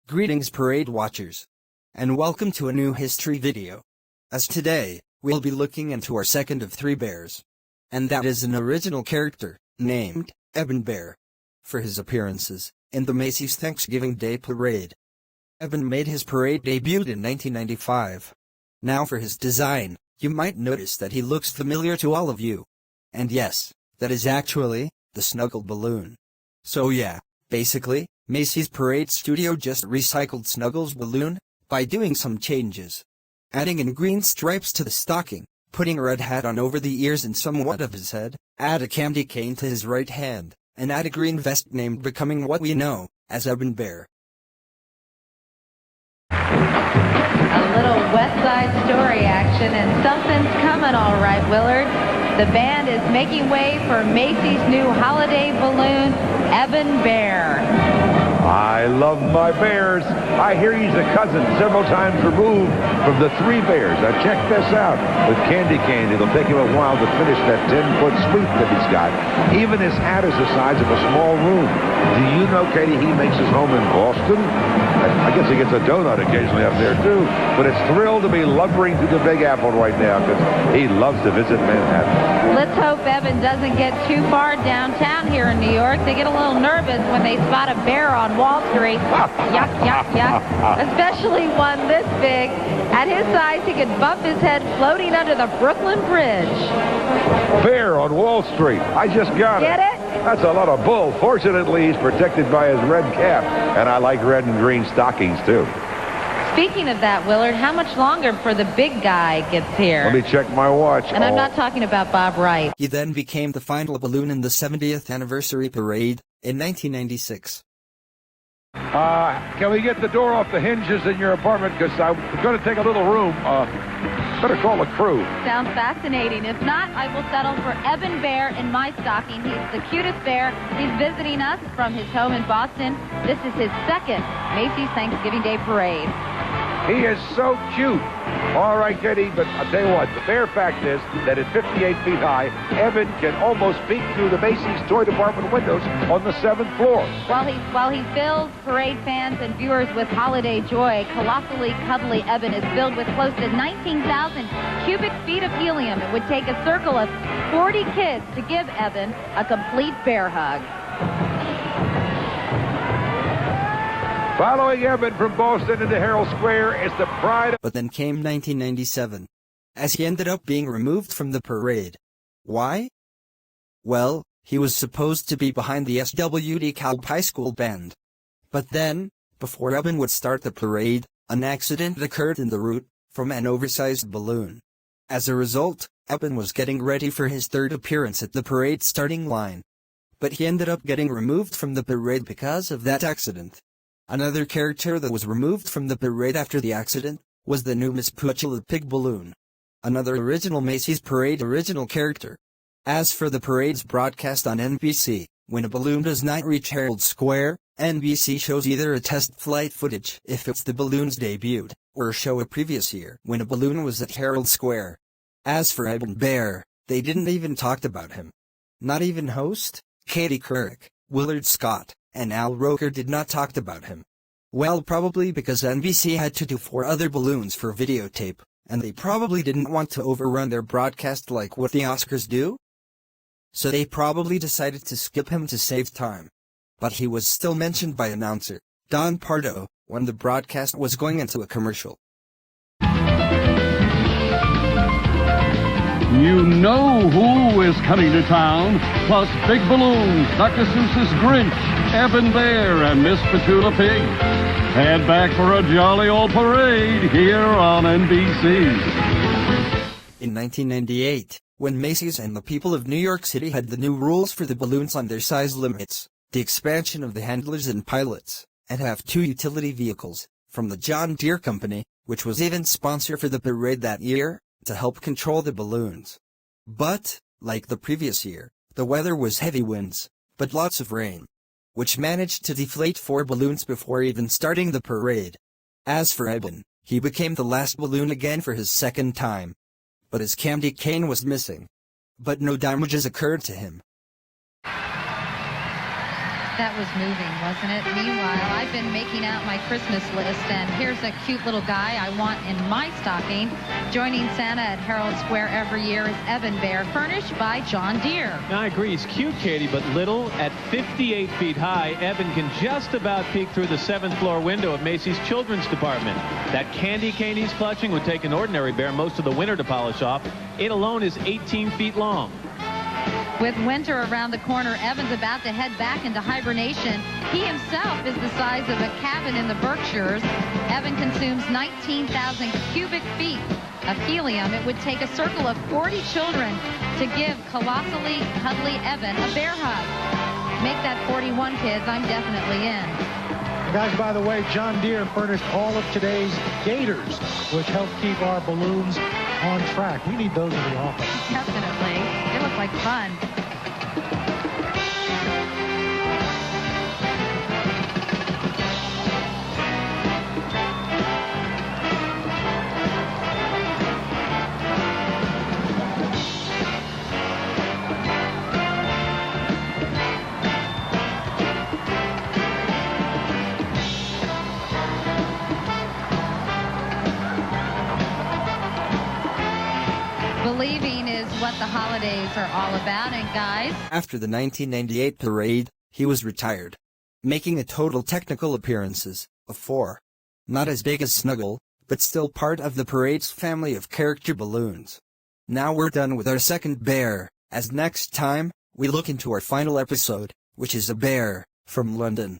Greetings parade watchers, and welcome to a new history video. As today, we'll be looking into our second of 3 bears. And that is an original character, named Eben Bear, for his appearances in the Macy's Thanksgiving Day Parade. Eben made his parade debut in 1995. Now for his design, you might notice that he looks familiar to all of you. And yes, that is actually the Snuggle balloon. So yeah, basically, Macy's Parade Studio just recycled Snuggle's balloon by doing some changes. Adding in green stripes to the stocking, putting a red hat on over the ears and somewhat of his head, add a candy cane to his right hand, and add a green vest named becoming what we know as Eben Bear. A little West Side Story action, and something's coming all right, Willard. The band is making way for Macy's new holiday balloon, Eben Bear. I love my bears. I hear he's a cousin several times removed from the 3 bears. Now check this out. With candy cane, it'll take him a while to finish that 10-foot sweep that he's got. Even his hat is the size of a small room. Do you know, Katie, he makes his home in Boston? I guess he gets a donut occasionally up there, too. But it's thrilled to be lumbering through the Big Apple right now because he loves to visit Manhattan. Let's hope Eben doesn't get too far downtown here in New York. They get a little nervous when they spot a bear on Wall Street. Yuck, yuck, yuck. Especially one this big. At his size, he could bump his head floating under the Brooklyn Bridge. Bear on Wall Street. I just got it. Get it? That's a lot of bull. Fortunately, he's protected by his red cap. And I like red and green stockings, too. Speaking of that, Willard, how much longer before the big guy gets here? Let me check my watch. And I'm not talking about Bob Wright. He then became the final balloon in the 70th anniversary parade in 1996. Can we get the door off the hinges in your apartment? Because I'm going to take a little room. Better call the crew. Sounds fascinating. If not, I will settle for Eben Bear in my stocking. He's the cutest bear. He's visiting us from his home in Boston. This is his second Macy's Thanksgiving Day Parade. He is so cute. All right, Katie, but I'll tell you what, the bare fact is that at 58 feet high, Eben can almost peek through the Macy's toy department windows on the 7th floor. While he fills parade fans and viewers with holiday joy, colossally cuddly Eben is filled with close to 19,000 cubic feet of helium. It would take a circle of 40 kids to give Eben a complete bear hug. Following Eben from Boston into Herald Square is the pride of... But then came 1997, as he ended up being removed from the parade. Why? Well, he was supposed to be behind the SWD Calp High School band. But then, before Eben would start the parade, an accident occurred in the route from an oversized balloon. As a result, Eben was getting ready for his 3rd appearance at the parade starting line. But he ended up getting removed from the parade because of that accident. Another character that was removed from the parade after the accident was the new Miss Poochula Pig balloon. Another original Macy's Parade original character. As for the parade's broadcast on NBC, when a balloon does not reach Herald Square, NBC shows either a test flight footage if it's the balloon's debut, or show a previous year when a balloon was at Herald Square. As for Eben Bear, they didn't even talk about him. Not even host, Katie Couric, Willard Scott, and Al Roker did not talk about him. Well, probably because NBC had to do 4 other balloons for videotape, and they probably didn't want to overrun their broadcast like what the Oscars do. So they probably decided to skip him to save time. But he was still mentioned by announcer Don Pardo when the broadcast was going into a commercial. You know who is coming to town, plus big balloons, Dr. Seuss's Grinch, Eben Bear, and Miss Petula Pig. Head back for a jolly old parade here on NBC. In 1998, when Macy's and the people of New York City had the new rules for the balloons on their size limits, the expansion of the handlers and pilots, and have 2 utility vehicles, from the John Deere Company, which was even sponsor for the parade that year, to help control the balloons. But, like the previous year, the weather was heavy winds, but lots of rain, which managed to deflate 4 balloons before even starting the parade. As for Eben, he became the last balloon again for his 2nd time. But his candy cane was missing. But no damages occurred to him. That was moving, wasn't it? Meanwhile, I've been making out my Christmas list, and here's a cute little guy I want in my stocking. Joining Santa at Herald Square every year is Eben Bear, furnished by John Deere. I agree. He's cute, Katie, but little. At 58 feet high, Eben can just about peek through the 7th floor window of Macy's children's department. That candy cane he's clutching would take an ordinary bear most of the winter to polish off. It alone is 18 feet long. With winter around the corner, Eben's about to head back into hibernation. He himself is the size of a cabin in the Berkshires. Eben consumes 19,000 cubic feet of helium. It would take a circle of 40 children to give colossally cuddly Eben a bear hug. Make that 41, kids. I'm definitely in. Guys, by the way, John Deere furnished all of today's gators, which help keep our balloons on track. We need those in the office. Definitely. They look like fun. Believing is what the holidays are all about, and guys, After the 1998 parade, he was retired, making a total technical appearances of 4. Not as big as Snuggle, but still part of the parade's family of character balloons. Now we're done with our second bear, as next time, we look into our final episode, which is a bear from London.